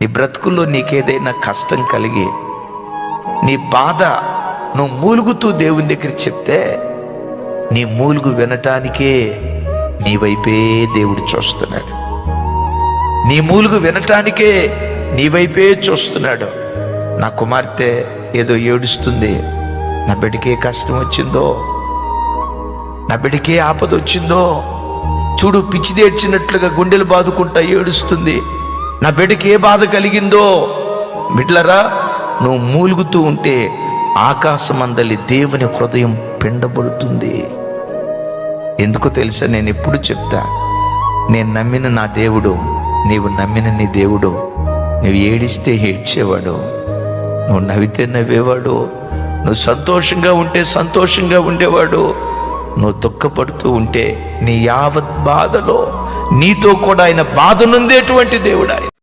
నీ బ్రతుకుల్లో నీకేదైనా కష్టం కలిగి నీ బాధ నువ్వు మూలుగుతూ దేవుని దగ్గర చెప్తే నీ మూలుగు వినటానికే నీ వైపే దేవుడు చూస్తున్నాడు. నీ మూలుగు వినటానికే నీ వైపే చూస్తున్నాడు. నా కుమార్తె ఏదో ఏడుస్తుంది, నా బిడ్డకే కష్టం వచ్చిందో, నా బిడ్డకే ఆపద వచ్చిందో, చూడు పిచ్చిదేడ్చినట్లుగా గుండెలు బాదుకుంటా ఏడుస్తుంది, నా బిడ్డకి ఏ బాధ కలిగిందో. బిడ్డలరా, నువ్వు మూలుగుతూ ఉంటే ఆకాశమందలి దేవుని హృదయం పిండబడుతుంది. ఎందుకో తెలుసా? నేను ఎప్పుడు చెప్తా, నేను నమ్మిన నా దేవుడు, నీవు నమ్మిన నీ దేవుడు, నువ్వు ఏడిస్తే ఏడ్చేవాడు, నువ్వు నవ్వితే నవ్వేవాడు, నువ్వు సంతోషంగా ఉంటే సంతోషంగా ఉండేవాడు, నువ్వు దుఃఖపడుతూ ఉంటే నీ యావత్ బాధలో నీతో కూడా ఆయన బాధ నొందేటువంటి దేవుడు ఆయన.